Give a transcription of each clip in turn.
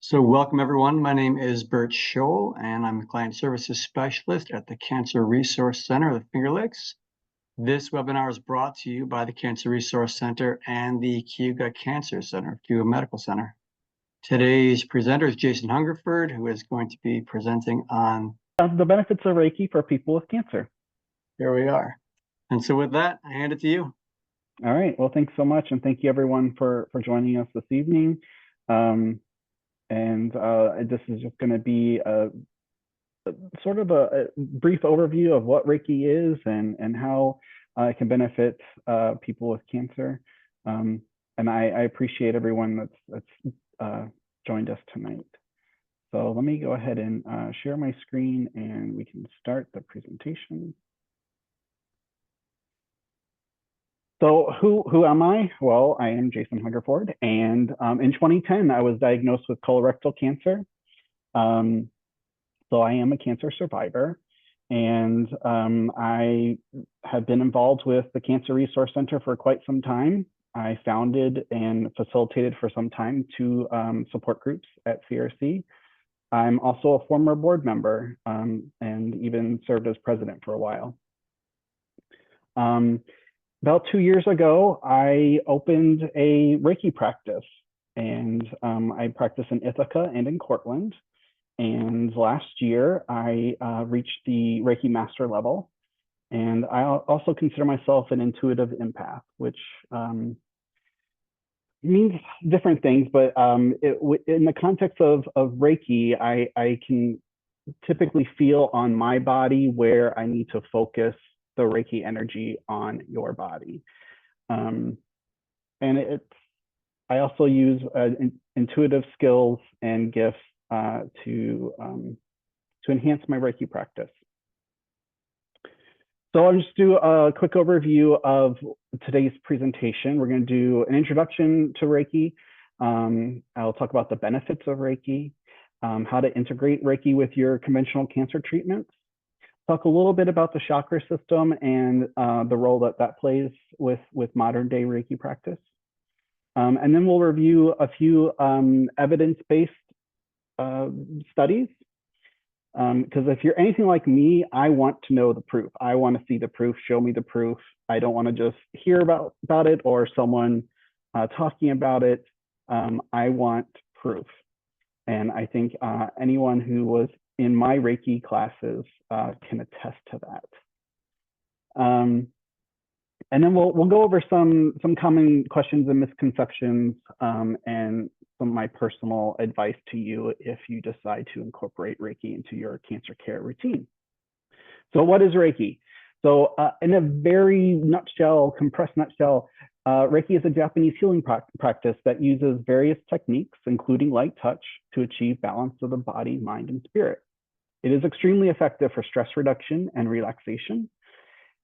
So welcome everyone. My name is Bert Scholl and I'm a client services specialist at the Cancer Resource Center of the Finger Lakes. This webinar is brought to you by the Cancer Resource Center and the Cayuga Cancer Center, Cayuga Medical Center. Today's presenter is Jason Hungerford, who is going to be presenting on the benefits of Reiki for people with cancer. Here we are. And so with that, I hand it to you. All right. Well, thanks so much. And thank you everyone for joining us this evening. This is just going to be a sort of a brief overview of what Reiki is and how it can benefit people with cancer. And I appreciate everyone that's joined us tonight. So let me go ahead and share my screen and we can start the presentation. So who am I? Well, I am Jason Hungerford, and in 2010, I was diagnosed with colorectal cancer. So I am a cancer survivor, and I have been involved with the Cancer Resource Center for quite some time. I founded and facilitated for some time two support groups at CRC. I'm also a former board member and even served as president for a while. About 2 years ago, I opened a Reiki practice, and I practice in Ithaca and in Cortland. And last year, I reached the Reiki master level. And I also consider myself an intuitive empath, which means different things. But in the context of Reiki, I can typically feel on my body where I need to focus the Reiki energy on your body. I also use intuitive skills and gifts to enhance my Reiki practice. So I'll just do a quick overview of today's presentation. We're going to do an introduction to Reiki. I'll talk about the benefits of Reiki, how to integrate Reiki with your conventional cancer treatments. Talk a little bit about the chakra system and the role that plays with modern day Reiki practice. And then we'll review a few evidence-based studies. Because if you're anything like me, I want to know the proof. I want to see the proof, show me the proof. I don't want to just hear about it or someone talking about it. I want proof. And I think anyone who was in my Reiki classes can attest to that. And then we'll go over some common questions and misconceptions and some of my personal advice to you if you decide to incorporate Reiki into your cancer care routine. So what is Reiki? So in a very compressed nutshell, Reiki is a Japanese healing practice that uses various techniques, including light touch, to achieve balance of the body, mind, and spirit. It is extremely effective for stress reduction and relaxation,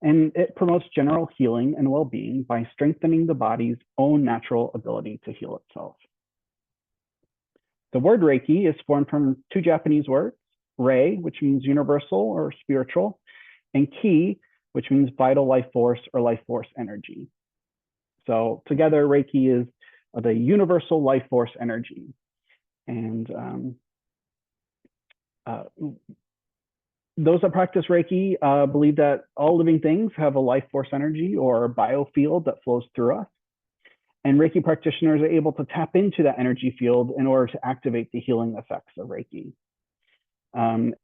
and it promotes general healing and well-being by strengthening the body's own natural ability to heal itself. The word Reiki is formed from two Japanese words, rei, which means universal or spiritual, and ki, which means vital life force or life force energy. So together, Reiki is the universal life force energy. And those that practice Reiki believe that all living things have a life force energy or a biofield that flows through us. And Reiki practitioners are able to tap into that energy field in order to activate the healing effects of Reiki. And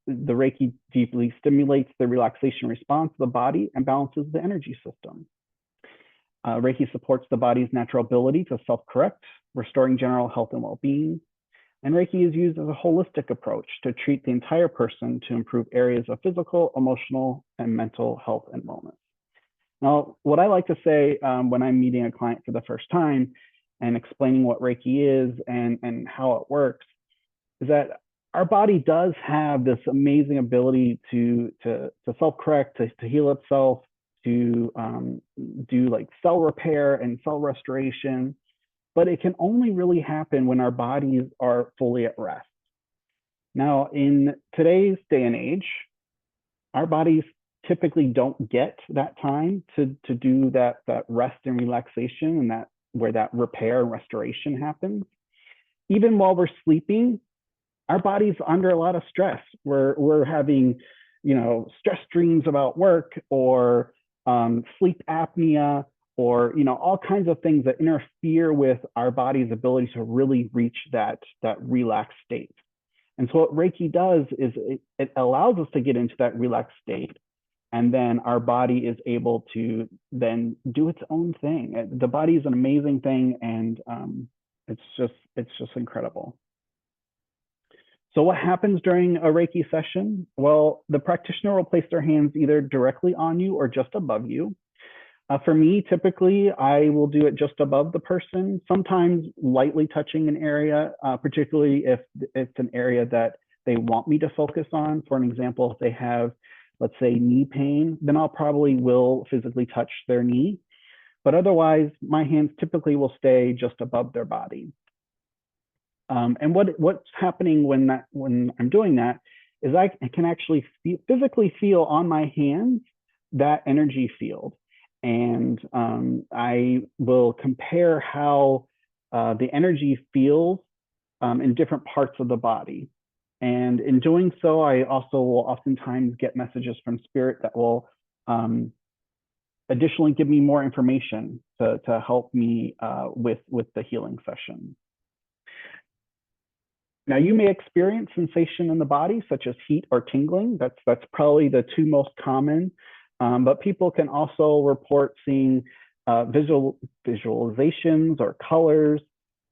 the Reiki deeply stimulates the relaxation response of the body and balances the energy system. Reiki supports the body's natural ability to self-correct, restoring general health and well-being. And Reiki is used as a holistic approach to treat the entire person to improve areas of physical, emotional, and mental health and wellness. Now, what I like to say when I'm meeting a client for the first time and explaining what Reiki is and how it works is that our body does have this amazing ability to self-correct, to heal itself, to do like cell repair and cell restoration. But it can only really happen when our bodies are fully at rest. Now, in today's day and age, our bodies typically don't get that time to do that rest and relaxation and where that repair and restoration happens. even while we're sleeping, our body's under a lot of stress. We're having, stress dreams about work, or sleep apnea, or all kinds of things that interfere with our body's ability to really reach that relaxed state. And so what Reiki does is it allows us to get into that relaxed state, and then our body is able to then do its own thing. The body is an amazing thing, and it's just incredible. So what happens during a Reiki session? Well, the practitioner will place their hands either directly on you or just above you. For me, typically, I will do it just above the person, sometimes lightly touching an area, particularly if it's an area that they want me to focus on. For an example, if they have, let's say, knee pain, then I'll probably will physically touch their knee. But otherwise, my hands typically will stay just above their body. And what's happening when I'm doing that is I can actually physically feel on my hands that energy field. And I will compare how the energy feels in different parts of the body. And in doing so, I also will oftentimes get messages from spirit that will additionally give me more information to help me with the healing session. Now, you may experience sensation in the body, such as heat or tingling. That's probably the two most common. But people can also report seeing visualizations or colors.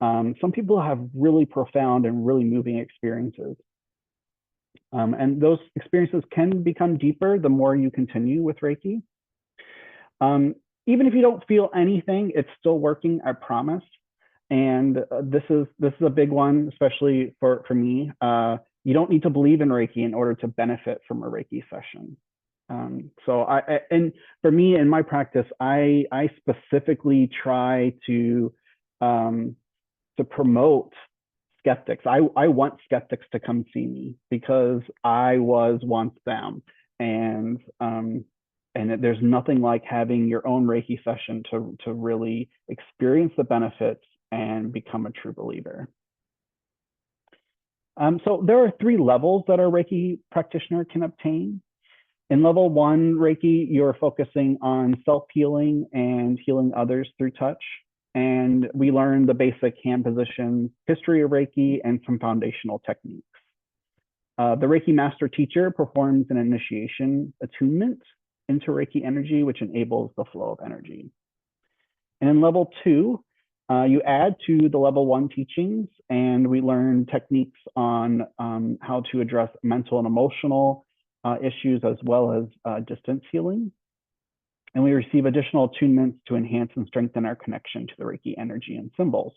Some people have really profound and really moving experiences. And those experiences can become deeper the more you continue with Reiki. Even if you don't feel anything, it's still working, I promise. And this is a big one, especially for me. You don't need to believe in Reiki in order to benefit from a Reiki session. And for me in my practice, I specifically try to promote skeptics. I want skeptics to come see me because I was once them, and there's nothing like having your own Reiki session to really experience the benefits and become a true believer. So there are 3 levels that a Reiki practitioner can obtain. In level 1 Reiki, you're focusing on self-healing and healing others through touch. And we learn the basic hand positions, history of Reiki, and some foundational techniques. The Reiki master teacher performs an initiation attunement into Reiki energy, which enables the flow of energy. And in level 2, you add to the level 1 teachings, and we learn techniques on how to address mental and emotional issues, as well as distance healing. And we receive additional attunements to enhance and strengthen our connection to the Reiki energy and symbols.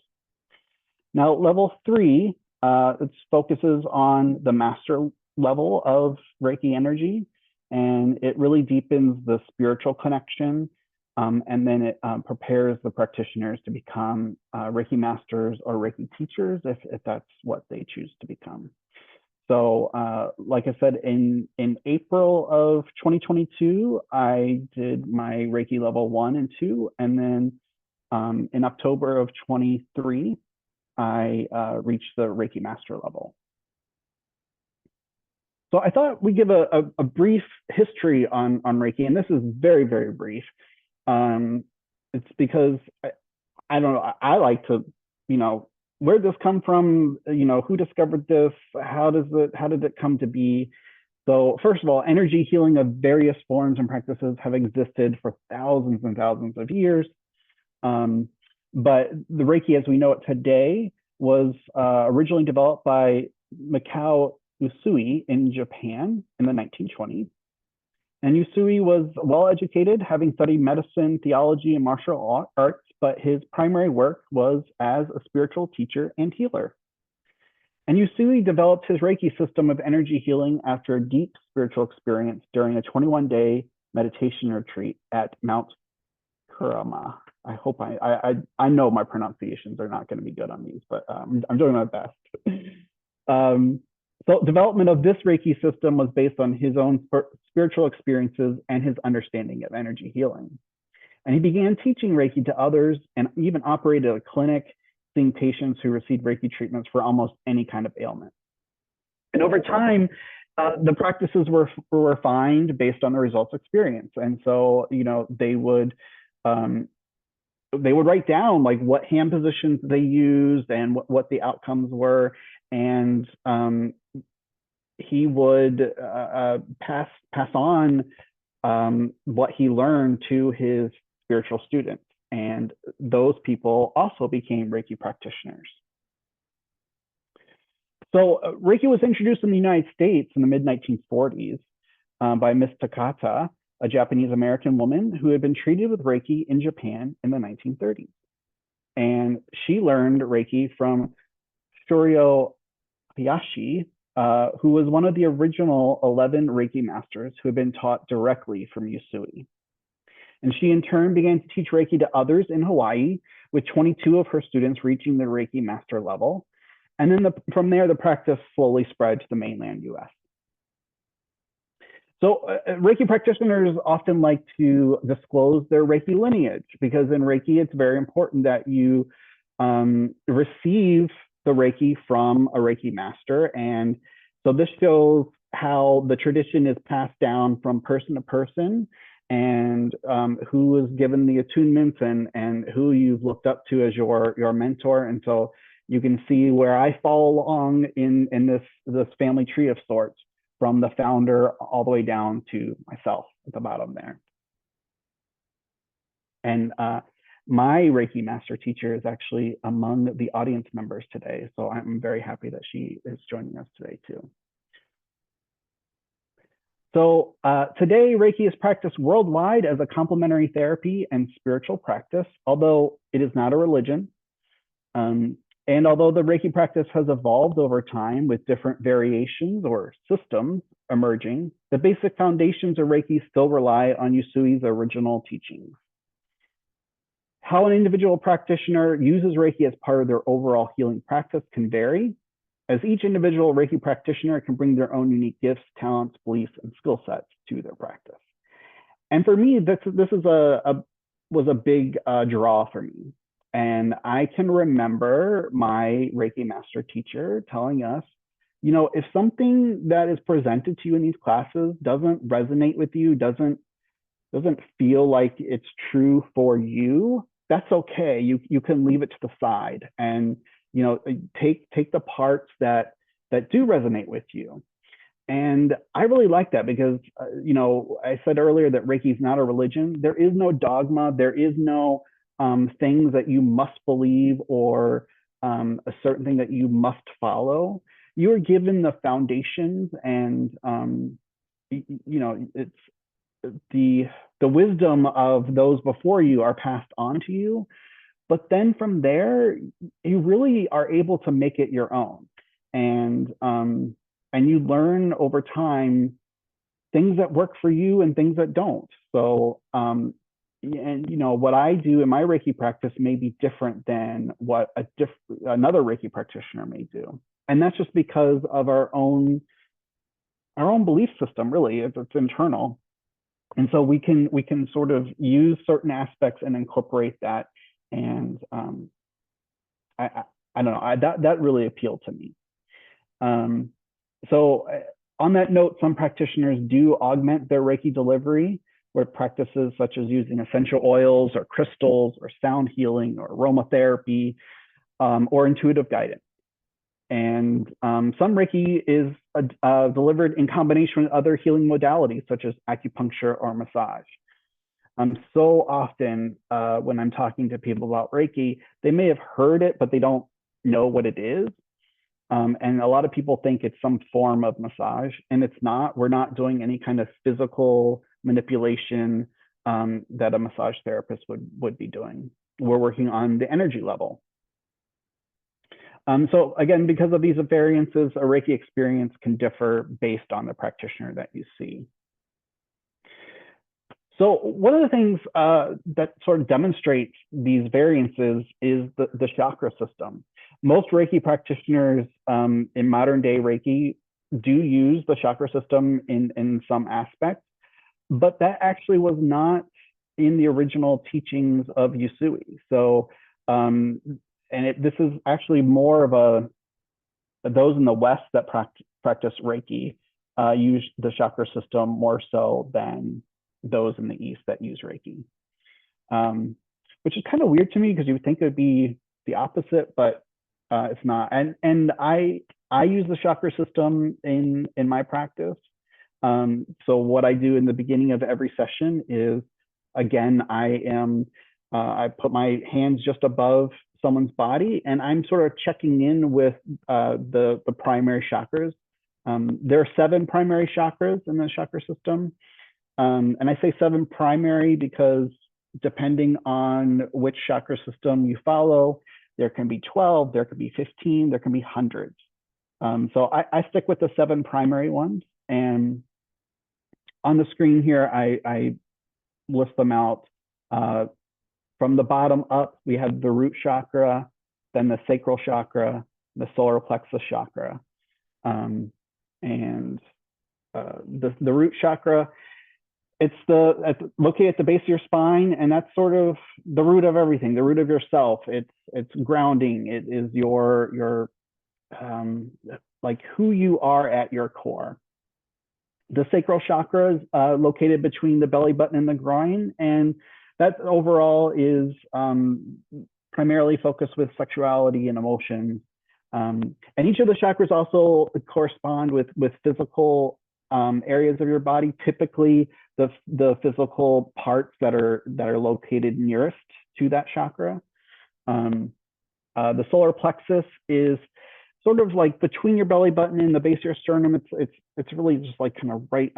Now, level 3, it focuses on the master level of Reiki energy, and it really deepens the spiritual connection. And then it prepares the practitioners to become Reiki masters or Reiki teachers if that's what they choose to become. So like I said, in April of 2022, I did my Reiki level 1 and 2. And then in October of 23, I reached the Reiki master level. So I thought we'd give a brief history on Reiki, and this is very, very brief. It's because I don't know, I like to, where did this come from? Who discovered this? How did it come to be? So first of all, energy healing of various forms and practices have existed for thousands and thousands of years. But the Reiki as we know it today was originally developed by Mikao Usui in Japan in the 1920s. And Usui was well-educated, having studied medicine, theology, and martial arts, but his primary work was as a spiritual teacher and healer. And Usui developed his Reiki system of energy healing after a deep spiritual experience during a 21-day meditation retreat at Mount Kurama. I hope I know my pronunciations are not going to be good on these, but I'm doing my best. So development of this Reiki system was based on his own spiritual experiences and his understanding of energy healing. And he began teaching Reiki to others and even operated a clinic seeing patients who received Reiki treatments for almost any kind of ailment. And over time, the practices were refined based on the results experience. And so, they would write down like what hand positions they used and what the outcomes were. And he would pass on what he learned to his spiritual students. And those people also became Reiki practitioners. So Reiki was introduced in the United States in the mid-1940s by Miss Takata, a Japanese-American woman who had been treated with Reiki in Japan in the 1930s. And she learned Reiki from Shoryo Hayashi, who was one of the original 11 Reiki masters who had been taught directly from Usui. And she in turn began to teach Reiki to others in Hawaii, with 22 of her students reaching the Reiki master level. And then from there, the practice slowly spread to the mainland US. So Reiki practitioners often like to disclose their Reiki lineage, because in Reiki, it's very important that you receive the Reiki from a Reiki master. And so this shows how the tradition is passed down from person to person, and who is given the attunements and who you've looked up to as your mentor. And so you can see where I fall along in this family tree of sorts, from the founder all the way down to myself at the bottom there. And my Reiki master teacher is actually among the audience members today. So I'm very happy that she is joining us today too. So today, Reiki is practiced worldwide as a complementary therapy and spiritual practice, although it is not a religion. And although the Reiki practice has evolved over time with different variations or systems emerging, the basic foundations of Reiki still rely on Usui's original teachings. How an individual practitioner uses Reiki as part of their overall healing practice can vary, as each individual Reiki practitioner can bring their own unique gifts, talents, beliefs, and skill sets to their practice. And for me, this was a big draw for me. And I can remember my Reiki master teacher telling us, if something that is presented to you in these classes doesn't resonate with you, doesn't feel like it's true for you, that's okay. You can leave it to the side and take the parts that do resonate with you. And I really like that because I said earlier that Reiki is not a religion. There is no dogma. There is no things that you must believe or a certain thing that you must follow. You are given the foundations, and it's the wisdom of those before you are passed on to you. But then from there, you really are able to make it your own, and you learn over time things that work for you and things that don't. So what I do in my Reiki practice may be different than what another Reiki practitioner may do, and that's just because of our own belief system. Really, it's internal, and so we can sort of use certain aspects and incorporate that. And I don't know, that really appealed to me. So on that note, some practitioners do augment their Reiki delivery with practices such as using essential oils or crystals or sound healing or aromatherapy or intuitive guidance. And some Reiki is delivered in combination with other healing modalities such as acupuncture or massage. So often when I'm talking to people about Reiki, they may have heard it, but they don't know what it is. And a lot of people think it's some form of massage, and it's not. We're not doing any kind of physical manipulation that a massage therapist would be doing. We're working on the energy level. So again, because of these variances, a Reiki experience can differ based on the practitioner that you see. So one of the things that sort of demonstrates these variances is the chakra system. Most Reiki practitioners in modern day Reiki do use the chakra system in some aspects, but that actually was not in the original teachings of Usui. So this is actually more of those in the West that practice Reiki use the chakra system more so than those in the East that use Reiki, which is kind of weird to me because you would think it would be the opposite, but it's not. And I use the chakra system in my practice. So what I do in the beginning of every session is, again, I put my hands just above someone's body, and I'm sort of checking in with the primary chakras. There are 7 primary chakras in the chakra system. And I say 7 primary because depending on which chakra system you follow, there can be 12, there could be 15, there can be hundreds. So I stick with the 7 primary ones. And on the screen here, I list them out. From the bottom up, we have the root chakra, then the sacral chakra, the solar plexus chakra. And the root chakra, it's located at the base of your spine, and that's sort of the root of everything, the root of yourself. It's grounding. It is your like who you are at your core. The sacral chakra is located between the belly button and the groin, and that overall is primarily focused with sexuality and emotion. And each of the chakras also correspond with physical areas of your body, typically the physical parts that are located nearest to that chakra. The solar plexus is sort of like between your belly button and the base of your sternum. It's really just like kind of right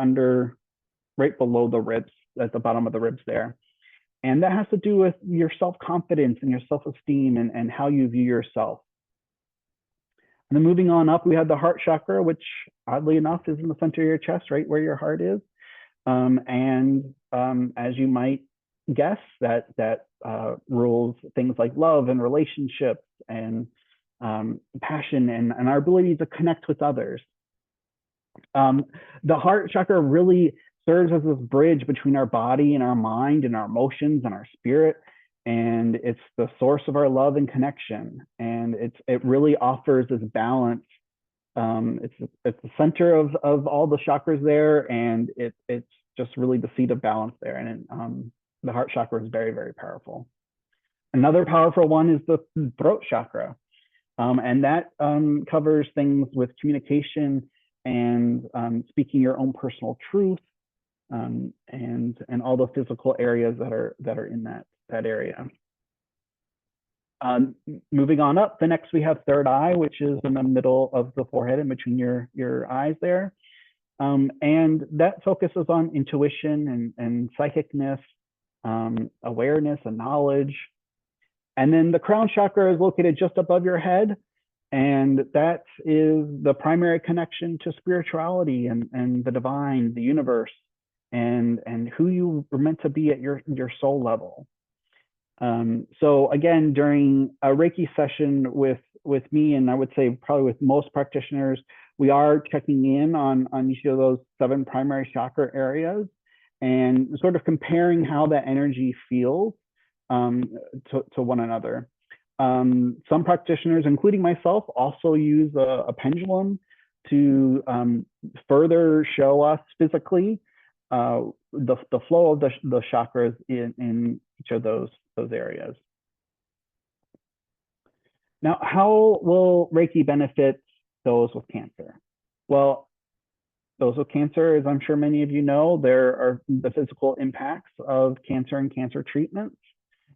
below the ribs, at the bottom of the ribs there. And that has to do with your self-confidence and your self-esteem and how you view yourself. And then moving on up, we have the heart chakra, which oddly enough is in the center of your chest, right where your heart is. As you might guess, that rules things like love and relationships and passion and our ability to connect with others. The heart chakra really serves as this bridge between our body and our mind and our emotions and our spirit. And it's the source of our love and connection. And it really offers this balance. It's the center of all the chakras there, and it's just really the seat of balance there. And the heart chakra is very, very powerful. Another powerful one is the throat chakra. And that covers things with communication and speaking your own personal truth, and all the physical areas that are in that area. Moving on up, the next we have third eye, which is in the middle of the forehead and between your eyes there. And that focuses on intuition and psychicness, awareness and knowledge. And then the crown chakra is located just above your head. And that is the primary connection to spirituality and the divine, the universe, and who you were meant to be at your soul level. So again, during a Reiki session with me, and I would say probably with most practitioners, we are checking in on each of those 7 primary chakra areas and sort of comparing how that energy feels to one another. Some practitioners, including myself, also use a pendulum to further show us physically the flow of the chakras in each of those areas. Now, how will Reiki benefit those with cancer? Well, those with cancer, as I'm sure many of you know, there are the physical impacts of cancer and cancer treatments.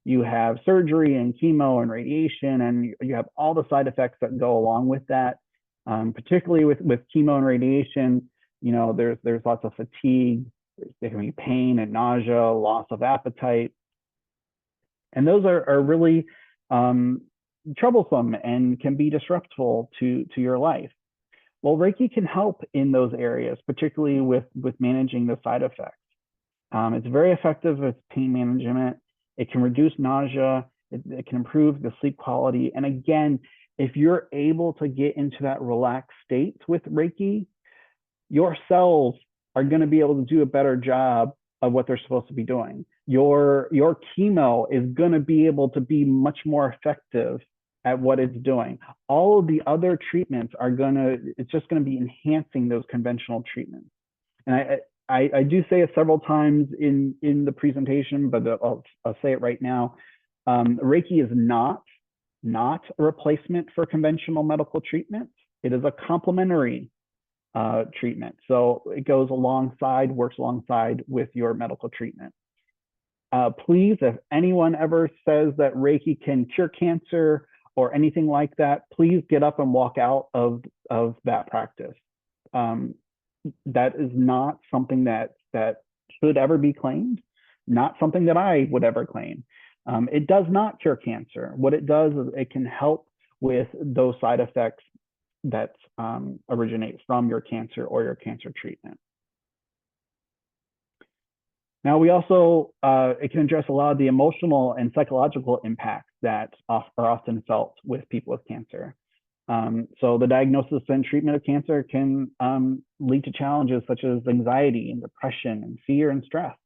You have surgery and chemo and radiation, and you have all the side effects that go along with that. Particularly with chemo and radiation, you know, there's lots of fatigue, there can be pain and nausea, loss of appetite. And those are really troublesome and can be disruptful to your life. Well, Reiki can help in those areas, particularly with managing the side effects. It's very effective with pain management. It can reduce nausea. It can improve the sleep quality. And again, if you're able to get into that relaxed state with Reiki, your cells are going to be able to do a better job of what they're supposed to be doing. Your chemo is going to be able to be much more effective at what it's doing. All of the other treatments are it's just gonna be enhancing those conventional treatments. And I do say it several times in the presentation, but I'll say it right now. Reiki is not a replacement for conventional medical treatment. It is a complementary treatment. So it goes alongside, works alongside with your medical treatment. Please, if anyone ever says that Reiki can cure cancer or anything like that, please get up and walk out of that practice. That is not something that should ever be claimed, not something that I would ever claim. It does not cure cancer. What it does is it can help with those side effects that originate from your cancer or your cancer treatment. Now, we also, it can address a lot of the emotional and psychological impacts that are often felt with people with cancer. So the diagnosis and treatment of cancer can lead to challenges such as anxiety and depression and fear and stress.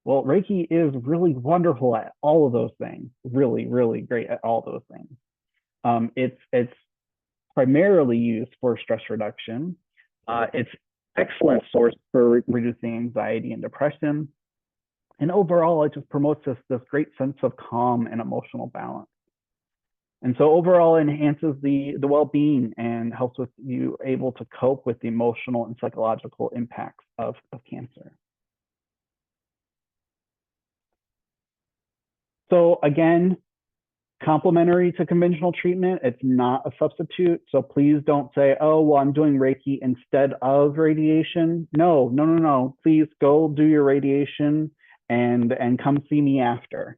Well, Reiki is really wonderful at all of those things, really, really great at all those things. It's primarily used for stress reduction. It's excellent source for reducing anxiety and depression. And overall, it just promotes this great sense of calm and emotional balance. And so overall, it enhances the well-being and helps with you able to cope with the emotional and psychological impacts of cancer. So again, complementary to conventional treatment, it's not a substitute. So please don't say, oh, well, I'm doing Reiki instead of radiation. No. Please go do your radiation and come see me after.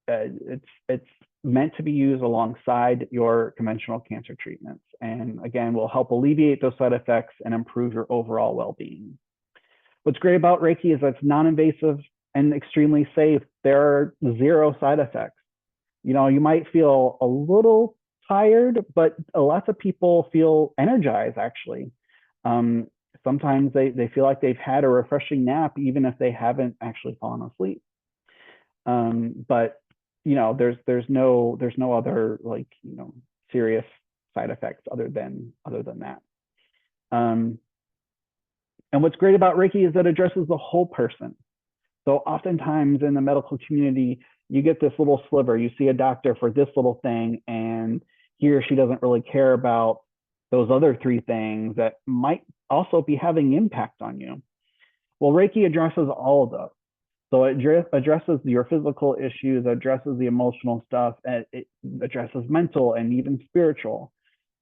It's meant to be used alongside your conventional cancer treatments. And again, will help alleviate those side effects and improve your overall well-being. What's great about Reiki is that it's non-invasive and extremely safe. There are 0 side effects. You know, you might feel a little tired, but lots of people feel energized actually. Sometimes they feel like they've had a refreshing nap, even if they haven't actually fallen asleep. But you know, there's no other, like, you know, serious side effects other than that. And what's great about Reiki is that it addresses the whole person. So oftentimes in the medical community, you get this little sliver. You see a doctor for this little thing, and he or she doesn't really care about those other 3 things that might also be having impact on you. Well, Reiki addresses all of those. So it addresses your physical issues, addresses the emotional stuff, and it addresses mental and even spiritual.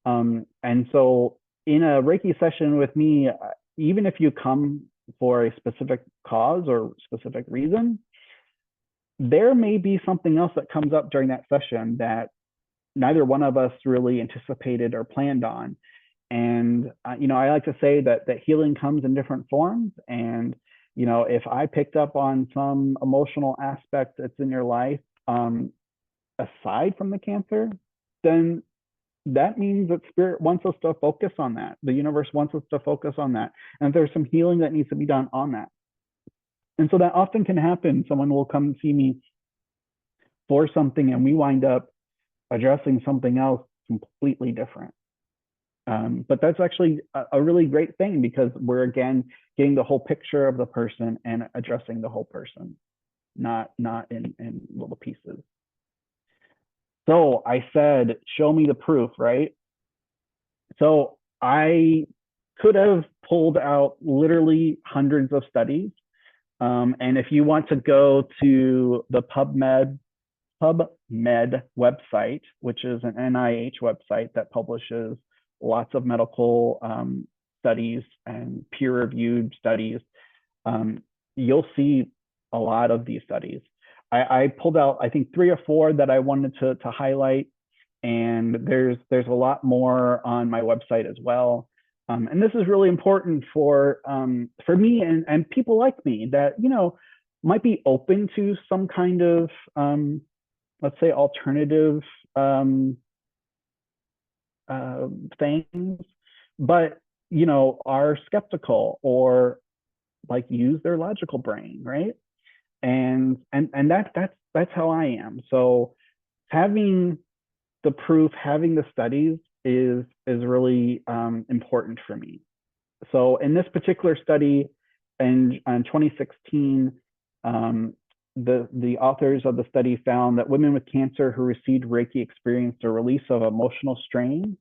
And so in a Reiki session with me, even if you come for a specific cause or specific reason, there may be something else that comes up during that session that neither one of us really anticipated or planned on. And, you know, I like to say that healing comes in different forms. And, you know, if I picked up on some emotional aspect that's in your life, aside from the cancer, then that means that spirit wants us to focus on that. The universe wants us to focus on that. And there's some healing that needs to be done on that. And so that often can happen. Someone will come see me for something and we wind up addressing something else completely different. But that's actually a really great thing, because we're, again, getting the whole picture of the person and addressing the whole person, not in little pieces. So I said, show me the proof, right? So I could have pulled out literally hundreds of studies. And if you want to go to the PubMed website, which is an NIH website that publishes lots of medical studies and peer-reviewed studies, you'll see a lot of these studies. I pulled out, I think, 3 or 4 that I wanted to highlight, and there's a lot more on my website as well. And this is really important for me and people like me that, you know, might be open to some kind of, let's say, alternative things, but, you know, are skeptical or like use their logical brain, right? And that's how I am. So having the proof, having the studies is really important for me. So in this particular study in 2016, the authors of the study found that women with cancer who received Reiki experienced a release of emotional strain,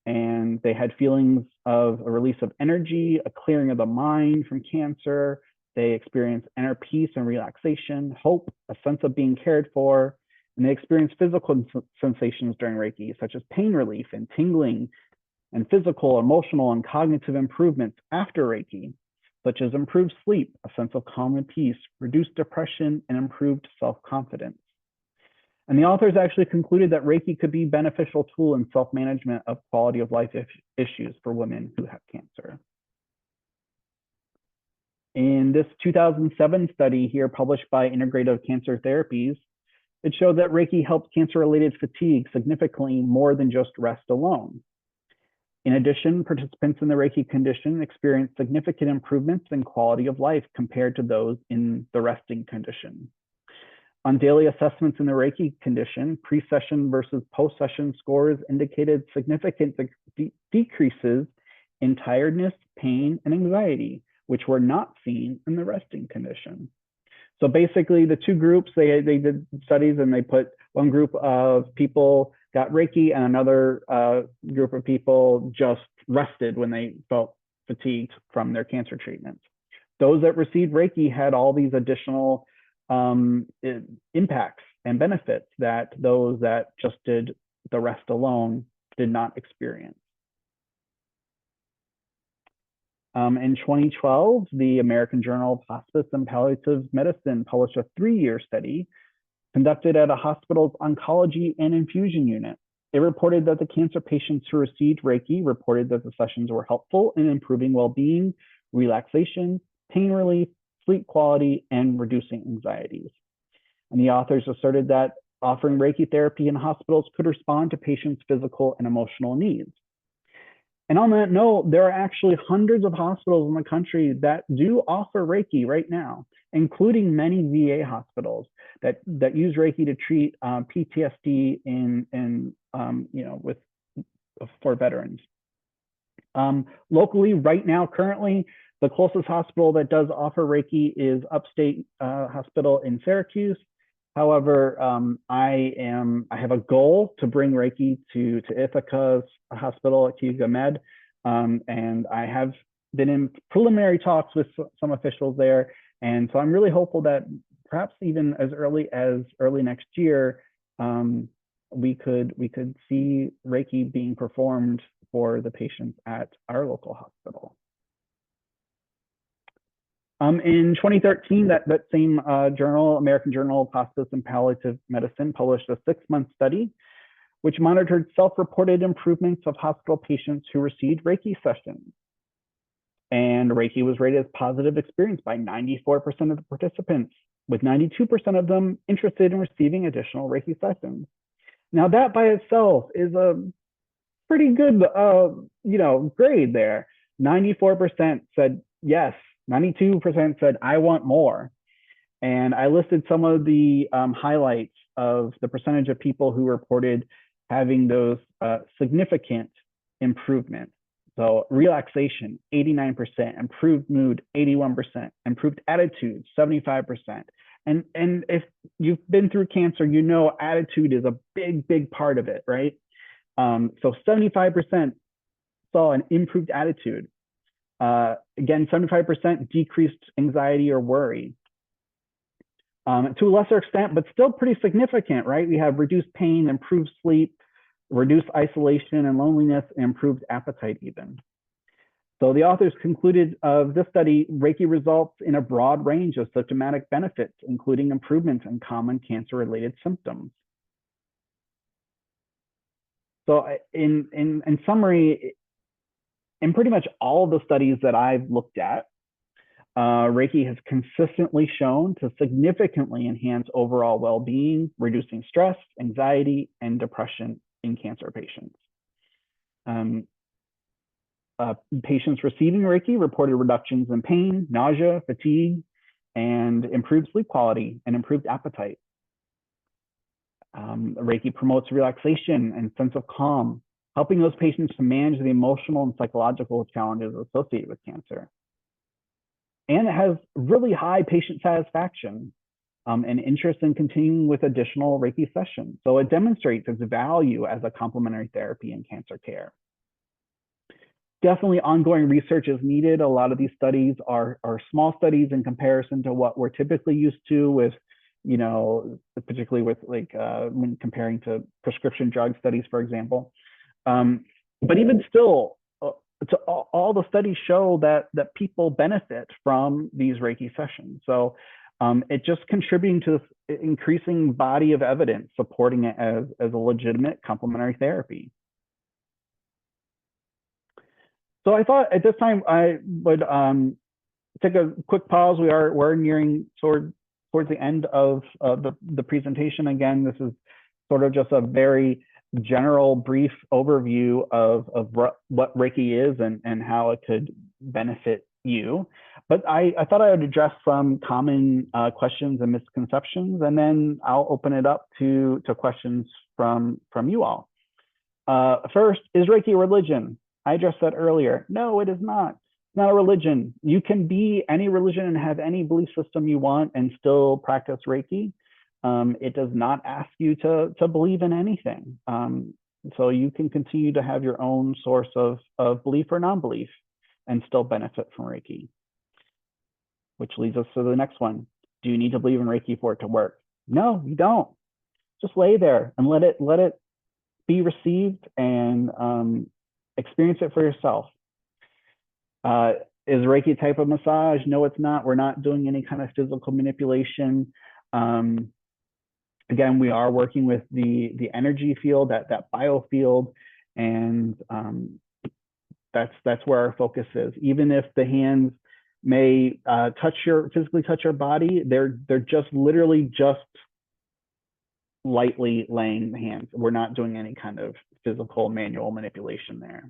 and they had feelings of a release of energy, a clearing of the mind from cancer. They experienced inner peace and relaxation, hope, a sense of being cared for, and they experienced physical sensations during Reiki, such as pain relief and tingling, and physical, emotional, and cognitive improvements after Reiki, such as improved sleep, a sense of calm and peace, reduced depression, and improved self-confidence. And the authors actually concluded that Reiki could be a beneficial tool in self-management of quality of life issues for women who have cancer. In this 2007 study here published by Integrative Cancer Therapies, it showed that Reiki helped cancer-related fatigue significantly more than just rest alone. In addition, participants in the Reiki condition experienced significant improvements in quality of life compared to those in the resting condition. On daily assessments in the Reiki condition, pre-session versus post-session scores indicated significant decreases in tiredness, pain, and anxiety, which were not seen in the resting condition. So basically, the two groups, they did studies, and they put one group of people got Reiki and another group of people just rested when they felt fatigued from their cancer treatments. Those that received Reiki had all these additional impacts and benefits that those that just did the rest alone did not experience. In 2012, the American Journal of Hospice and Palliative Medicine published a 3-year study conducted at a hospital's oncology and infusion unit. It reported that the cancer patients who received Reiki reported that the sessions were helpful in improving well-being, relaxation, pain relief, sleep quality, and reducing anxieties. And the authors asserted that offering Reiki therapy in hospitals could respond to patients' physical and emotional needs. And on that note, there are actually hundreds of hospitals in the country that do offer Reiki right now, including many VA hospitals that use Reiki to treat PTSD for veterans. Locally, right now, currently, the closest hospital that does offer Reiki is Upstate Hospital in Syracuse. However, I have a goal to bring Reiki to Ithaca's hospital at Cayuga Med, and I have been in preliminary talks with some officials there, and so I'm really hopeful that perhaps even as early next year, we could see Reiki being performed for the patients at our local hospital. In 2013, that same journal, American Journal of Hospice and Palliative Medicine, published a 6-month study which monitored self-reported improvements of hospital patients who received Reiki sessions. And Reiki was rated as positive experience by 94% of the participants, with 92% of them interested in receiving additional Reiki sessions. Now that by itself is a pretty good, grade there. 94% said yes. 92% said, I want more. And I listed some of the highlights of the percentage of people who reported having those significant improvements. So relaxation, 89%, improved mood, 81%, improved attitude, 75%. And if you've been through cancer, you know attitude is a big part of it, right? So 75% saw an improved attitude. Again, 75% decreased anxiety or worry. To a lesser extent, but still pretty significant, right? We have reduced pain, improved sleep, reduced isolation and loneliness, and improved appetite even. So the authors concluded of this study, Reiki results in a broad range of symptomatic benefits, including improvements in common cancer-related symptoms. So in summary, in pretty much all of the studies that I've looked at, Reiki has consistently shown to significantly enhance overall well-being, reducing stress, anxiety, and depression in cancer patients. Patients receiving Reiki reported reductions in pain, nausea, fatigue, and improved sleep quality and improved appetite. Reiki promotes relaxation and sense of calm, helping those patients to manage the emotional and psychological challenges associated with cancer. And it has really high patient satisfaction and interest in continuing with additional Reiki sessions. So it demonstrates its value as a complementary therapy in cancer care. Definitely ongoing research is needed. A lot of these studies are small studies in comparison to what we're typically used to with, particularly with when comparing to prescription drug studies, for example. But even still, all the studies show that people benefit from these Reiki sessions. So it just contributing to this increasing body of evidence supporting it as a legitimate complementary therapy. So I thought at this time I would take a quick pause. We're nearing towards the end of the presentation. Again, this is sort of just a very general, brief overview of what Reiki is and how it could benefit you. But I thought I would address some common questions and misconceptions, and then I'll open it up to questions from you all. First, is Reiki a religion? I addressed that earlier. No, it is not. It's not a religion. You can be any religion and have any belief system you want and still practice Reiki. It does not ask you to believe in anything. So you can continue to have your own source of belief or non-belief and still benefit from Reiki. Which leads us to the next one. Do you need to believe in Reiki for it to work? No, you don't. Just lay there and let it be received and experience it for yourself. Is Reiki a type of massage? No, it's not. We're not doing any kind of physical manipulation. Again, we are working with the energy field, that biofield, and that's where our focus is. Even if the hands may physically touch your body, they're just literally just lightly laying the hands. We're not doing any kind of physical manual manipulation there.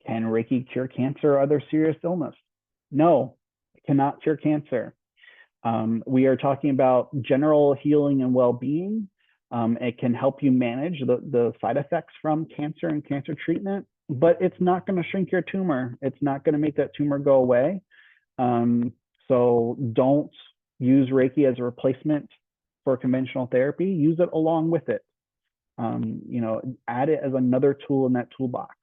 Can Reiki cure cancer or other serious illness? No, it cannot cure cancer. We are talking about general healing and well-being. It can help you manage the side effects from cancer and cancer treatment, but it's not going to shrink your tumor. It's not going to make that tumor go away. So don't use Reiki as a replacement for conventional therapy. Use it along with it. Add it as another tool in that toolbox.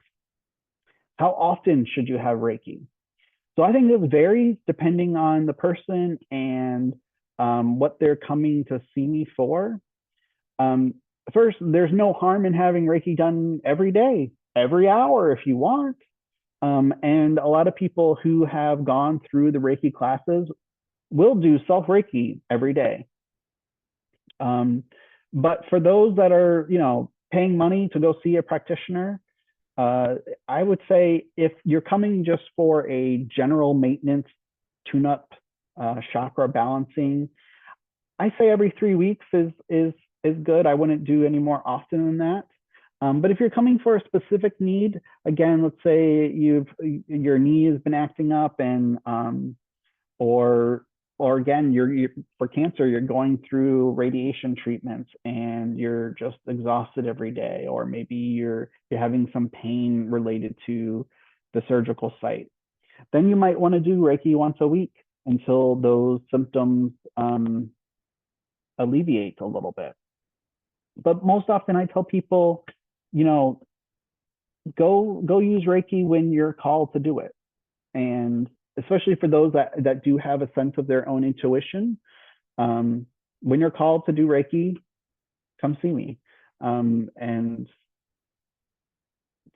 How often should you have Reiki? So I think it varies depending on the person and what they're coming to see me for. First, there's no harm in having Reiki done every day, every hour if you want. And a lot of people who have gone through the Reiki classes will do self-Reiki every day. But for those that are, paying money to go see a practitioner, I would say if you're coming just for a general maintenance tune-up, chakra balancing, I say every 3 weeks is good. I wouldn't do any more often than that. But if you're coming for a specific need, again, let's say your knee has been acting up and or again, you're for cancer, you're going through radiation treatments and you're just exhausted every day, or maybe you're having some pain related to the surgical site. Then you might want to do Reiki once a week until those symptoms alleviate a little bit. But most often I tell people, go use Reiki when you're called to do it. And especially for those that do have a sense of their own intuition, when you're called to do Reiki, come see me. And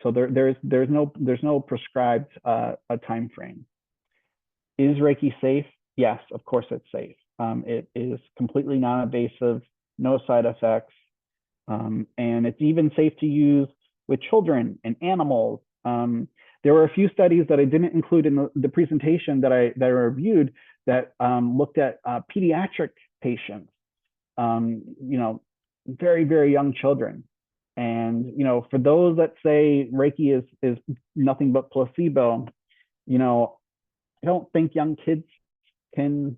so there's no prescribed a time frame. Is Reiki safe? Yes, of course it's safe. It is completely non-invasive, no side effects, and it's even safe to use with children and animals. There were a few studies that I didn't include in the presentation that I reviewed that looked at pediatric patients, very, very young children. And, for those that say Reiki is nothing but placebo, I don't think young kids can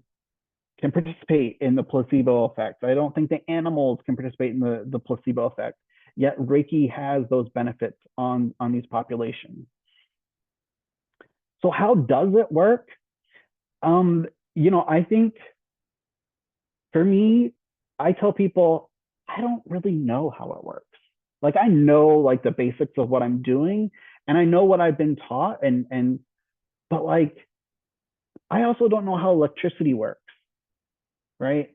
can participate in the placebo effect. I don't think the animals can participate in the placebo effect. Yet Reiki has those benefits on these populations. So how does it work? I think for me, I tell people, I don't really know how it works. Like I know like the basics of what I'm doing and I know what I've been taught but like I also don't know how electricity works, right?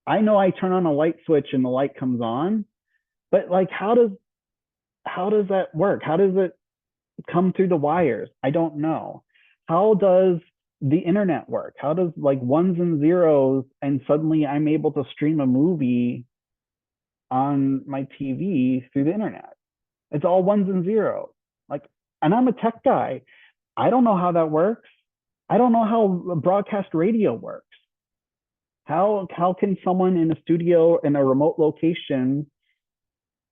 I know I turn on a light switch and the light comes on, but like how does that work? How does it come through the wires? I don't know. How does the internet work? How does like ones and zeros and suddenly I'm able to stream a movie on my TV through the internet? It's all ones and zeros. Like, and I'm a tech guy. I don't know how that works. I don't know how broadcast radio works. How can someone in a studio in a remote location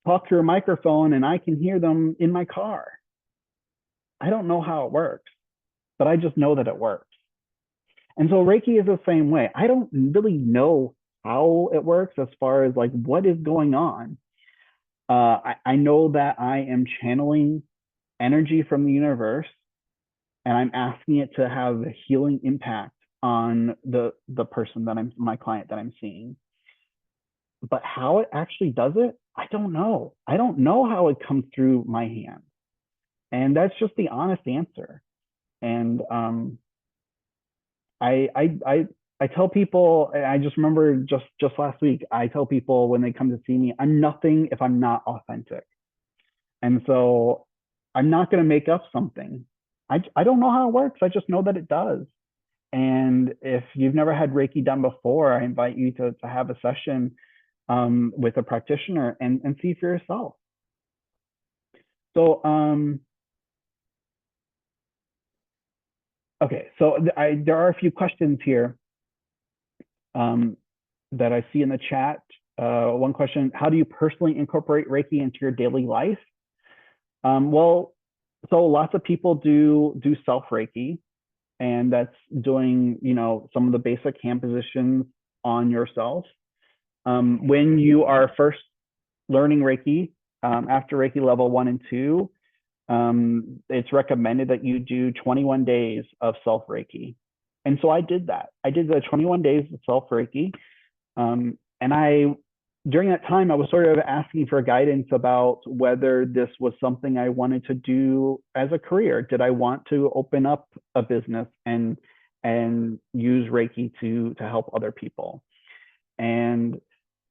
talk through a microphone and I can hear them in my car? I don't know how it works, but I just know that it works. And so Reiki is the same way. I don't really know how it works as far as like what is going on. I know that I am channeling energy from the universe and I'm asking it to have a healing impact on the person that my client that I'm seeing. But how it actually does it, I don't know. I don't know how it comes through my hand. And that's just the honest answer. And I tell people, I just remember just last week, I tell people when they come to see me, I'm nothing if I'm not authentic. And so I'm not going to make up something. I don't know how it works. I just know that it does. And if you've never had Reiki done before, I invite you to have a session with a practitioner and see for yourself. So, okay, so there are a few questions here that I see in the chat. One question, how do you personally incorporate Reiki into your daily life? Well, so lots of people do self Reiki, and that's doing, some of the basic hand positions on yourself. When you are first learning Reiki, after Reiki level 1 and 2, it's recommended that you do 21 days of self Reiki. And so I did that. I did the 21 days of self Reiki. And during that time, I was sort of asking for guidance about whether this was something I wanted to do as a career. Did I want to open up a business and use Reiki to help other people? And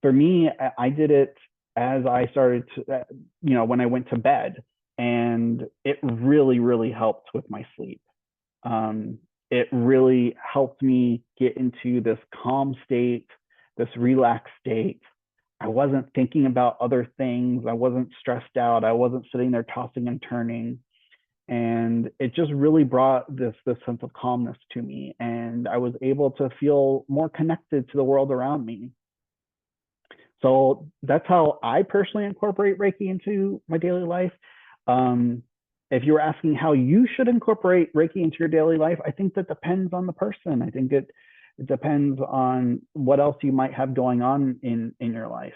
for me, I did it as I started to, when I went to bed, and it really, really helped with my sleep. It really helped me get into this calm state, this relaxed state. I wasn't thinking about other things. I wasn't stressed out. I wasn't sitting there tossing and turning. And it just really brought this sense of calmness to me. And I was able to feel more connected to the world around me. So that's how I personally incorporate Reiki into my daily life. If you're asking how you should incorporate Reiki into your daily life, I think that depends on the person. I think it depends on what else you might have going on in your life.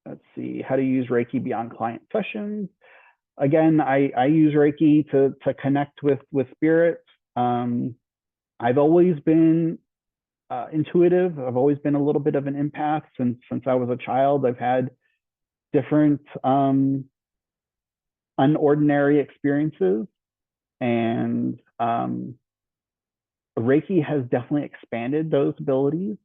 Let's see, how to use Reiki beyond client sessions. Again, I use Reiki to connect with spirits. I've always been intuitive. I've always been a little bit of an empath since I was a child. I've had different unordinary experiences, and Reiki has definitely expanded those abilities.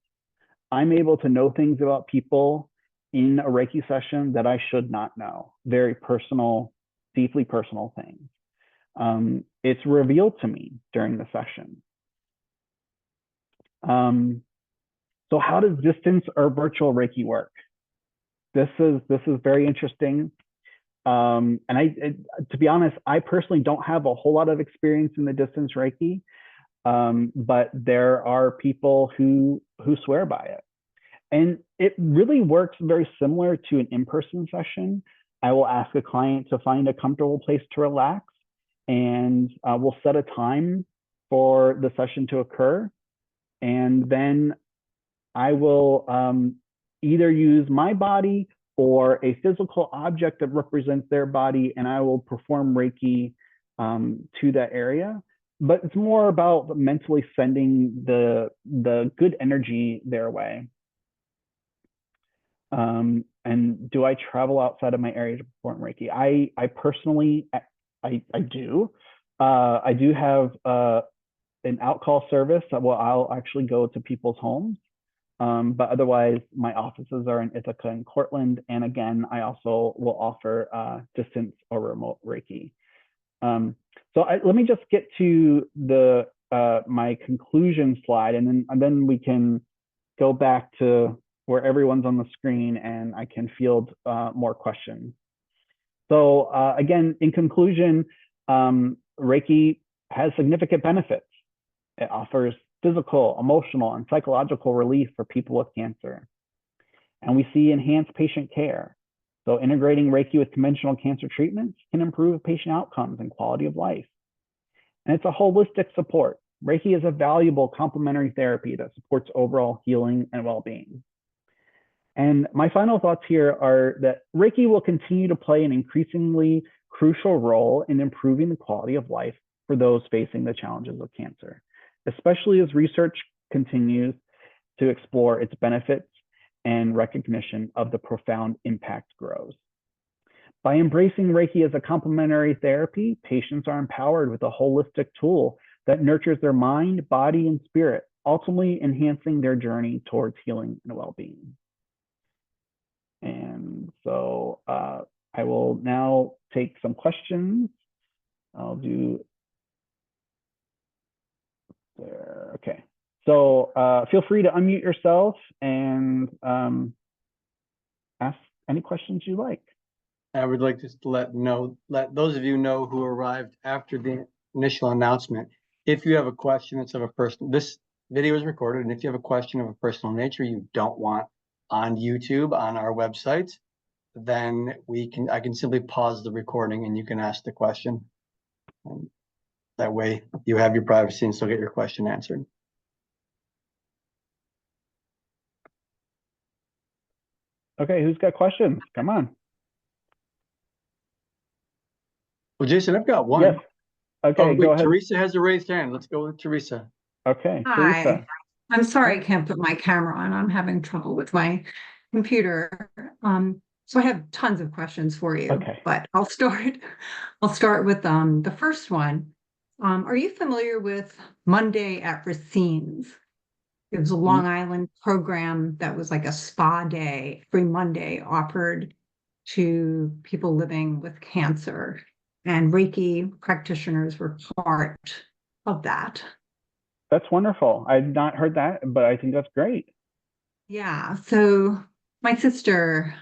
I'm able to know things about people in a Reiki session that I should not know. Very personal, deeply personal things. It's revealed to me during the session. So how does distance or virtual Reiki work? This is very interesting. And to be honest, I personally don't have a whole lot of experience in the distance Reiki, but there are people who swear by it. And it really works very similar to an in-person session. I will ask a client to find a comfortable place to relax, and we'll set a time for the session to occur. And then I will either use my body or a physical object that represents their body, and I will perform Reiki to that area. But it's more about mentally sending the good energy their way. And do I travel outside of my area to perform Reiki? I personally, I do. I do have an outcall service. Well, I'll actually go to people's homes. But otherwise, my offices are in Ithaca and Cortland. And again, I also will offer distance or remote Reiki. So let me just get to the my conclusion slide, and then we can go back to where everyone's on the screen and I can field more questions. So again, in conclusion, Reiki has significant benefits. It offers physical, emotional, and psychological relief for people with cancer. And we see enhanced patient care. So integrating Reiki with conventional cancer treatments can improve patient outcomes and quality of life. And it's a holistic support. Reiki is a valuable complementary therapy that supports overall healing and well-being. And my final thoughts here are that Reiki will continue to play an increasingly crucial role in improving the quality of life for those facing the challenges of cancer, especially as research continues to explore its benefits and recognition of the profound impact grows. By embracing Reiki as a complementary therapy, patients are empowered with a holistic tool that nurtures their mind, body, and spirit, ultimately enhancing their journey towards healing and well-being. And so I will now take some questions. I'll do there. Okay. So feel free to unmute yourself and ask any questions you like. I would like just to let those of you know who arrived after the initial announcement, if you have a question that's of a personal, this video is recorded, and if you have a question of a personal nature you don't want on YouTube, on our website, then I can simply pause the recording and you can ask the question. And that way you have your privacy and still get your question answered. Okay, who's got questions? Come on. Well, Jason, I've got one. Yes. Okay, wait, go ahead. Teresa has a raised hand. Let's go with Teresa. Okay, Hi. Teresa. I'm sorry I can't put my camera on. I'm having trouble with my computer. So I have tons of questions for you, Okay. but I'll start with the first one. Are you familiar with Monday at Racine's? It was a Long Island program that was like a spa day, every Monday offered to people living with cancer, and Reiki practitioners were part of that. That's wonderful. I've not heard that, but I think that's great. Yeah. So my sister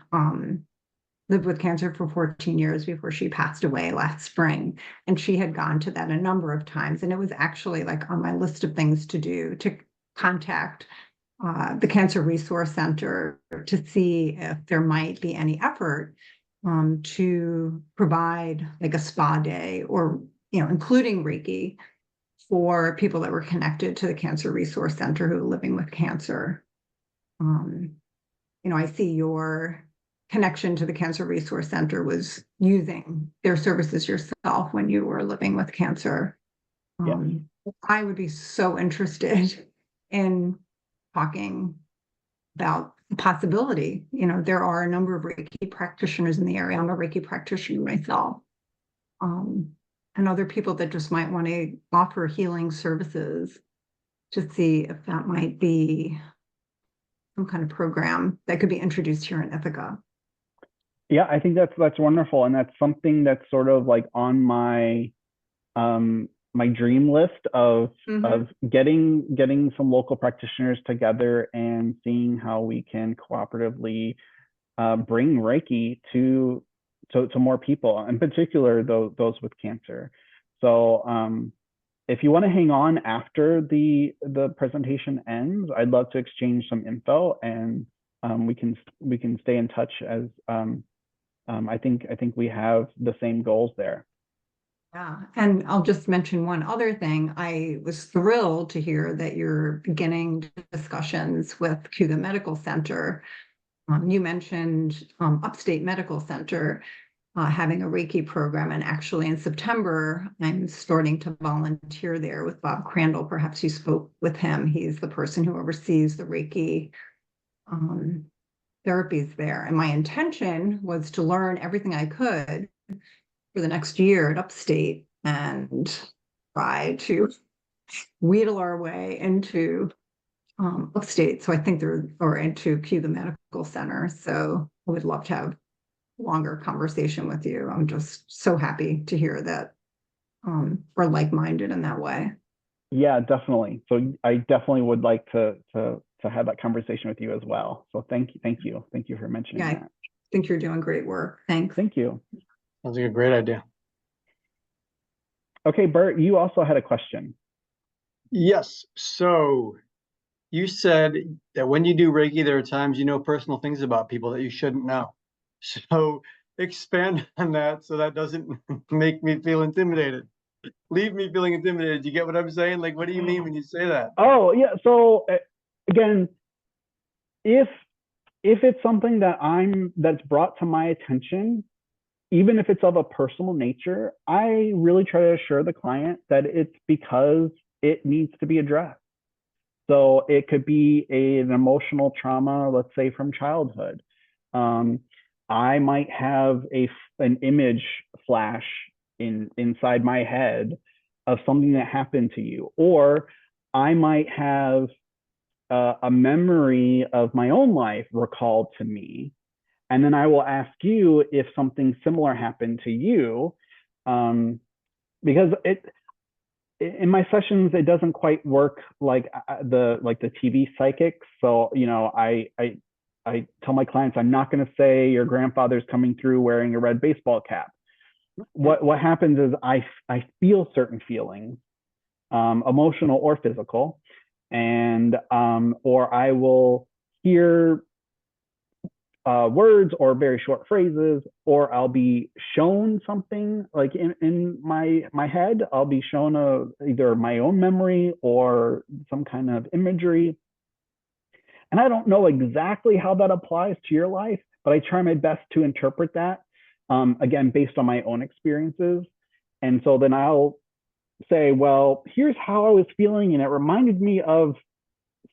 lived with cancer for 14 years before she passed away last spring. And she had gone to that a number of times. And it was actually like on my list of things to do, to contact the Cancer Resource Center to see if there might be any effort to provide like a spa day, or, including Reiki for people that were connected to the Cancer Resource Center who were living with cancer. I see your connection to the Cancer Resource Center was using their services yourself when you were living with cancer. I would be so interested in talking about the possibility. There are a number of Reiki practitioners in the area. I'm a Reiki practitioner myself. And other people that just might want to offer healing services, to see if that might be some kind of program that could be introduced here in Ithaca. Yeah, I think that's wonderful, and that's something that's sort of like on my my dream list of getting some local practitioners together and seeing how we can cooperatively bring Reiki to more people, in particular those with cancer. So if you want to hang on after the presentation ends, I'd love to exchange some info, and we can stay in touch, as I think we have the same goals there. Yeah, and I'll just mention one other thing. I was thrilled to hear that you're beginning discussions with Cuba Medical Center. You mentioned Upstate Medical Center having a Reiki program, and actually in September, I'm starting to volunteer there with Bob Crandall. Perhaps you spoke with him. He's the person who oversees the Reiki um, therapies there. And my intention was to learn everything I could for the next year at Upstate and try to wheedle our way into Upstate. So I think or into Cuba Medical Center. So I would love to have a longer conversation with you. I'm just so happy to hear that we're like-minded in that way. Yeah, definitely. So I definitely would like to have that conversation with you as well. So thank you for mentioning Yeah, I that. think you're doing great work. Thanks. Thank you. Sounds like a great idea. Okay, Bert, you also had a question. Yes. So you said that when you do Reiki, there are times you know personal things about people that you shouldn't know. So expand on that so that doesn't make me feel intimidated. Leave me feeling intimidated. Do you get what I'm saying? Like, what do you mean when you say that? Oh, yeah. So again, if it's something that's brought to my attention, even if it's of a personal nature, I really try to assure the client that it's because it needs to be addressed. So it could be an emotional trauma, let's say from childhood. I might have an image flash inside my head of something that happened to you, or I might have a memory of my own life recalled to me, and then I will ask you if something similar happened to you, because in my sessions it doesn't quite work like the TV psychics. So I tell my clients, I'm not going to say your grandfather's coming through wearing a red baseball cap. What happens is I feel certain feelings, emotional or physical, and or I will hear words or very short phrases, or I'll be shown something like in my head. I'll be shown either my own memory or some kind of imagery. And I don't know exactly how that applies to your life, but I try my best to interpret that, again, based on my own experiences. And so then I'll say, well, here's how I was feeling, and it reminded me of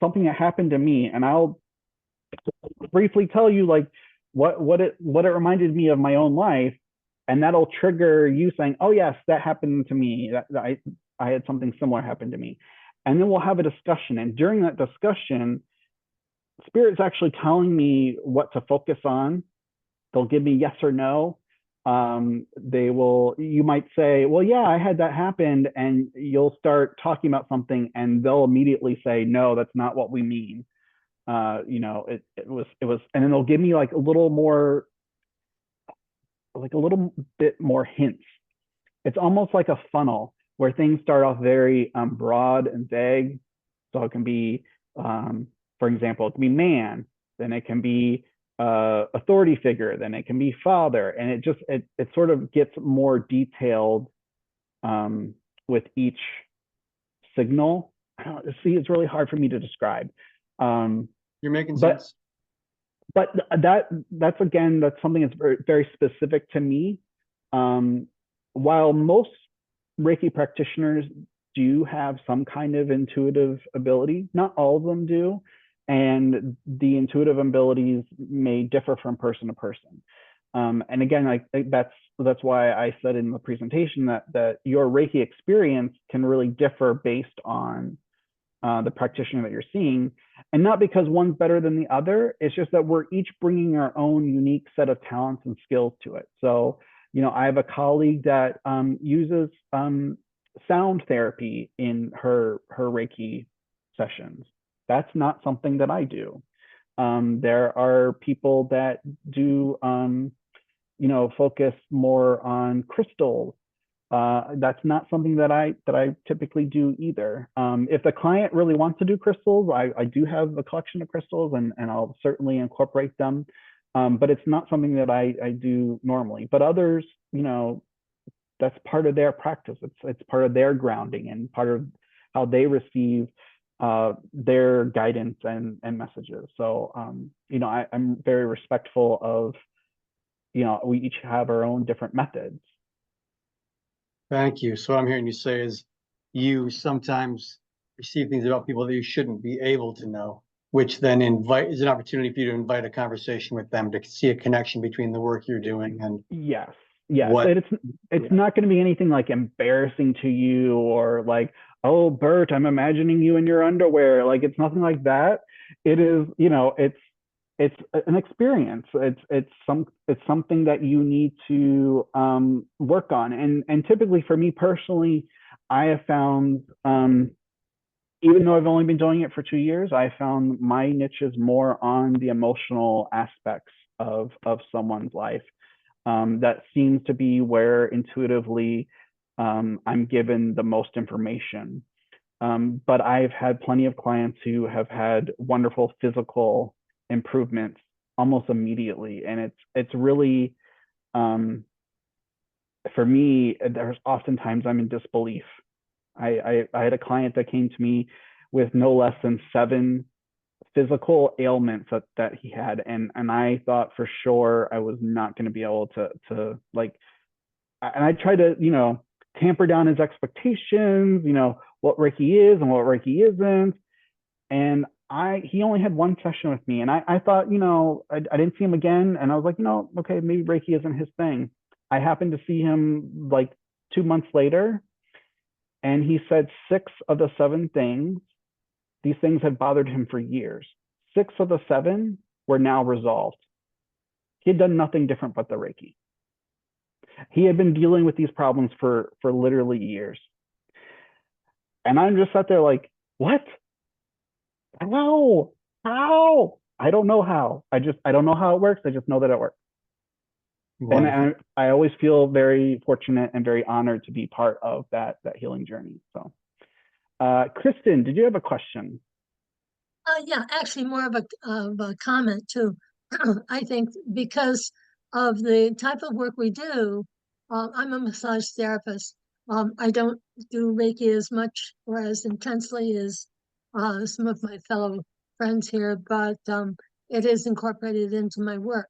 something that happened to me. And I'll briefly tell you like what it reminded me of my own life, and that'll trigger you saying, oh yes, that happened to me. That I had something similar happen to me. And then we'll have a discussion. And during that discussion, Spirit's actually telling me what to focus on. They'll give me yes or no. You might say, well, yeah, I had that happen, and you'll start talking about something and they'll immediately say, no, that's not what we mean. It was, and then they'll give me like a little bit more hints. It's almost like a funnel where things start off very broad and vague. So it can be, for example, it can be man, then it can be authority figure, then it can be father, and it sort of gets more detailed with each signal. See, it's really hard for me to describe. You're making sense. But that's something that's very, very specific to me. While most Reiki practitioners do have some kind of intuitive ability, not all of them do. And the intuitive abilities may differ from person to person. And again, that's why I said in the presentation that your Reiki experience can really differ based on the practitioner that you're seeing, and not because one's better than the other. It's just that we're each bringing our own unique set of talents and skills to it. So, I have a colleague that uses sound therapy in her Reiki sessions. That's not something that I do. There are people that do, focus more on crystals. That's not something that I typically do either. If the client really wants to do crystals, I do have a collection of crystals, and I'll certainly incorporate them. But it's not something that I do normally. But others, that's part of their practice. It's part of their grounding and part of how they receive their guidance and messages. So I'm very respectful of, we each have our own different methods. Thank you. So what I'm hearing you say is you sometimes receive things about people that you shouldn't be able to know, which then is an opportunity for you to invite a conversation with them to see a connection between the work you're doing and yes. what. And it's not going to be anything like embarrassing to you or like, oh, Bert, I'm imagining you in your underwear. Like, it's nothing like that. It is, it's an experience. It's something that you need to work on. And typically for me personally, I have found, even though I've only been doing it for 2 years, I found my niche is more on the emotional aspects of someone's life. That seems to be where intuitively I'm given the most information. But I've had plenty of clients who have had wonderful physical improvements almost immediately. And it's really, for me, there's oftentimes I'm in disbelief. I had a client that came to me with no less than 7 physical ailments that he had. And I thought for sure I was not going to be able to like, and I tried to, tamper down his expectations, what Reiki is and what Reiki isn't. And he only had 1 session with me. And I thought, I didn't see him again. And I was like, okay, maybe Reiki isn't his thing. I happened to see him like 2 months later. And he said 6 of the 7 things, these things had bothered him for years. 6 of the 7 were now resolved. He had done nothing different but the Reiki. He had been dealing with these problems for literally years. And I'm just sat there like, what? How? I don't know how. I don't know how it works. I just know that it works. Wonderful. And I always feel very fortunate and very honored to be part of that healing journey. So, Kristen, did you have a question? Yeah, actually more of a comment too. I think because of the type of work we do, I'm a massage therapist. I don't do Reiki as much or as intensely as some of my fellow friends here, but it is incorporated into my work.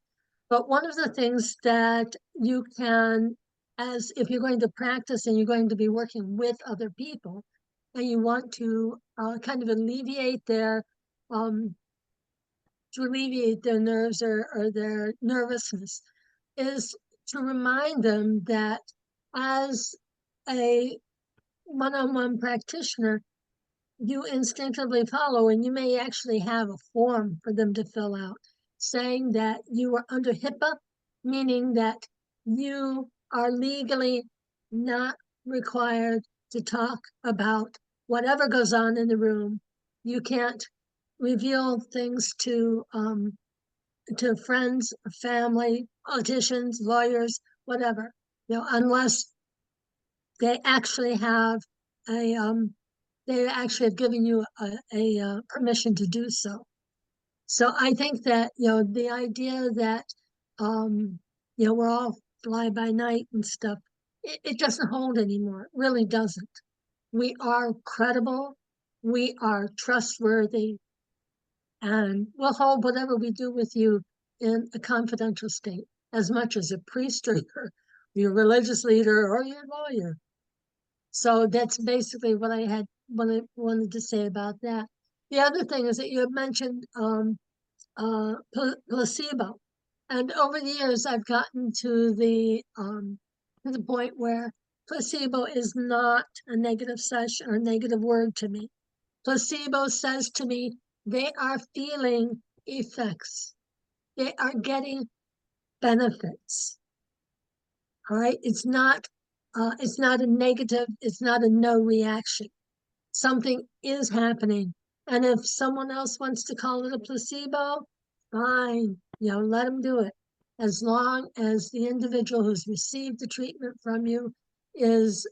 But one of the things that you can, as if you're going to practice and you're going to be working with other people, and you want to kind of alleviate their nerves or their nervousness, is to remind them that as a one-on-one practitioner, you instinctively follow, and you may actually have a form for them to fill out saying that you are under HIPAA, meaning that you are legally not required to talk about whatever goes on in the room. You can't reveal things to friends, family, politicians, lawyers, whatever, unless they actually have they actually have given you a permission to do so. So I think that, the idea that, we're all fly by night and stuff, it doesn't hold anymore. It really doesn't. We are credible. We are trustworthy. And we'll hold whatever we do with you in a confidential state, as much as a priest or your religious leader or your lawyer. So that's basically what I wanted to say about that. The other thing is that you had mentioned placebo, and over the years I've gotten to the point where placebo is not a negative such or a negative word to me. Placebo says to me they are feeling effects, they are getting benefits. All right, it's not a negative, it's not a no reaction. Something is happening. And if someone else wants to call it a placebo, fine, let them do it. As long as the individual who's received the treatment from you is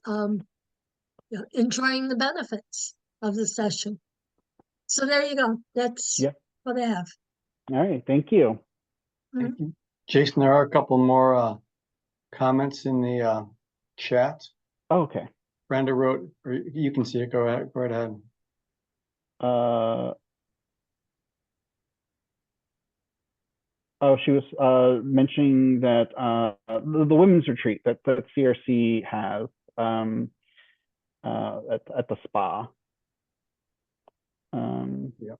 enjoying the benefits of the session. So there you go. That's what I have. All right, thank you. Thank you. Jason, there are a couple more comments in the chat. Oh, okay. Brenda wrote, or you can see it. Go ahead. Go right ahead. Oh, she was mentioning that the women's retreat that CRC has at the spa. Yeah.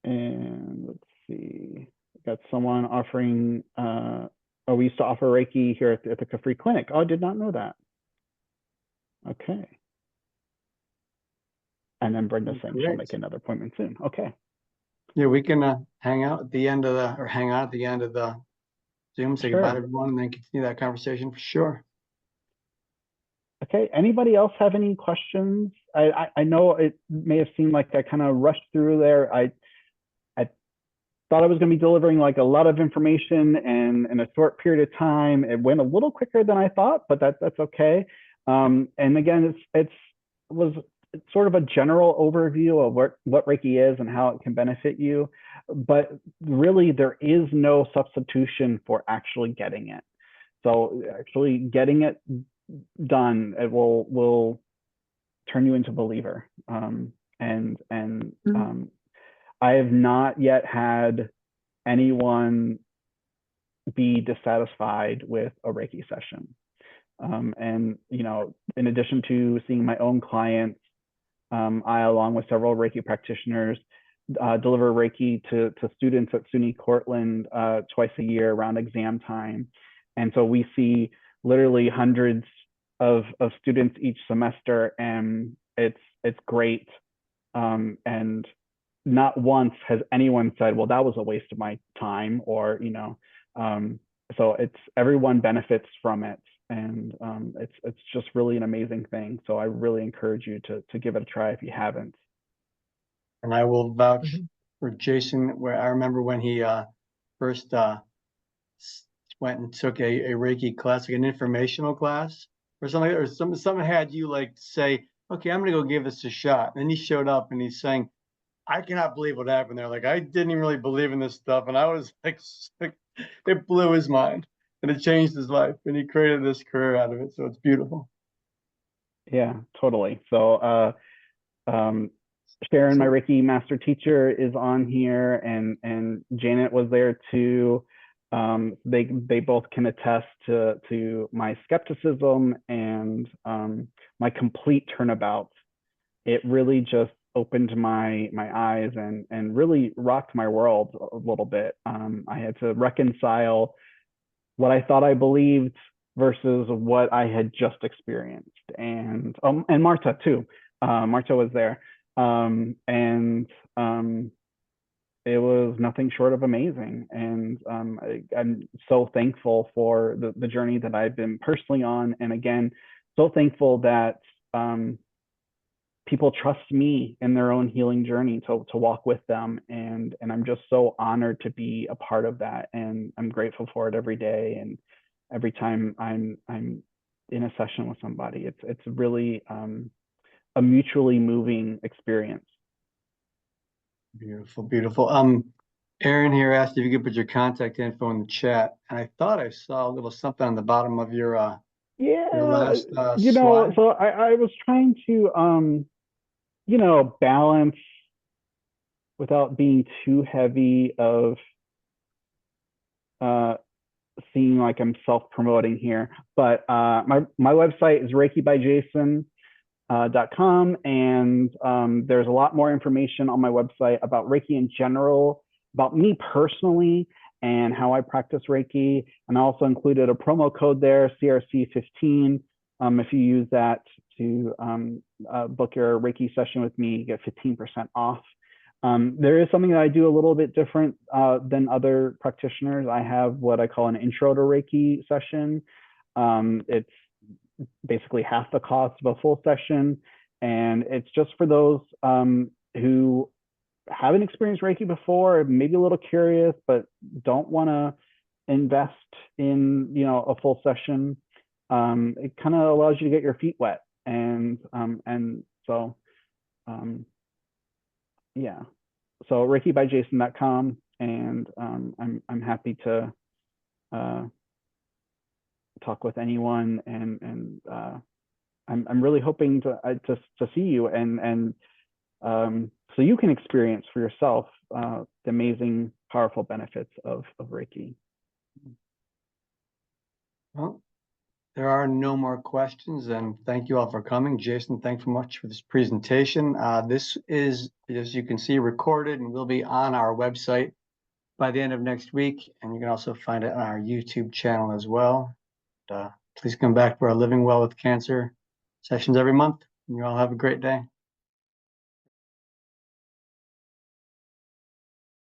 And let's see, got someone offering. Oh, we used to offer Reiki here at the Capri Clinic. Oh, I did not know that. Okay. And then Brenda saying she'll make another appointment soon. Okay. Yeah, we can hang out at the end of the, or hang out at the end of the Zoom, say goodbye to everyone, and then continue that conversation for sure. Okay. Anybody else have any questions? I know it may have seemed like I kind of rushed through there. I thought I was going to be delivering like a lot of information and in a short period of time. It went a little quicker than I thought, but that's okay. And again, it's sort of a general overview of what Reiki is and how it can benefit you. But really, there is no substitution for actually getting it. So actually getting it done, it will turn you into a believer. I have not yet had anyone be dissatisfied with a Reiki session. And, you know, in addition to seeing my own clients, I, along with several Reiki practitioners, deliver Reiki to students at SUNY Cortland twice a year around exam time. And so we see literally hundreds of students each semester, and it's great. And not once has anyone said, well, that was a waste of my time, or, you know, so it's everyone benefits from it. And it's just really an amazing thing. So I really encourage you to give it a try if you haven't. And I will vouch for Jason, where I remember when he first went and took a Reiki class, like an informational class or something, or someone had you like say, okay, I'm gonna go give this a shot. And he showed up and he's saying, I cannot believe what happened there. Like, I didn't even really believe in this stuff. And I was like, it blew his mind and it changed his life. And he created this career out of it. So it's beautiful. Yeah, totally. So Sharon, my Reiki master teacher, is on here, and Janet was there too. They both can attest to my skepticism and my complete turnabout. It really just opened my eyes and really rocked my world a little bit. I had to reconcile what I thought I believed versus what I had just experienced. And Marta too. Marta was there. It was nothing short of amazing. And I'm so thankful for the journey that I've been personally on. And again, so thankful that people trust me in their own healing journey to walk with them. And I'm just so honored to be a part of that. And I'm grateful for it every day. And every time I'm in a session with somebody, it's really a mutually moving experience. Beautiful, beautiful. Aaron here asked if you could put your contact info in the chat. And I thought I saw a little something on the bottom of your last you know, slide. so I was trying to you know, balance without being too heavy of seeing like I'm self-promoting here. But my website is reikibyjason.com, and there's a lot more information on my website about Reiki in general, about me personally, and how I practice Reiki. And I also included a promo code there, CRC15. If you use that to book your Reiki session with me, you get 15% off. There is something that I do a little bit different than other practitioners. I have what I call an intro to Reiki session. It's basically half the cost of a full session. And it's just for those who haven't experienced Reiki before, maybe a little curious, but don't want to invest in, you know, a full session. It kind of allows you to get your feet wet. And so, yeah. So reikibyjason.com, and I'm happy to talk with anyone, and I'm really hoping to see you and so you can experience for yourself the amazing, powerful benefits of Reiki. Well, there are no more questions, and thank you all for coming. Jason, thanks so much for this presentation. This is, as you can see, recorded and will be on our website by the end of next week, and you can also find it on our YouTube channel as well. Please come back for our Living Well with Cancer sessions every month, and you all have a great day.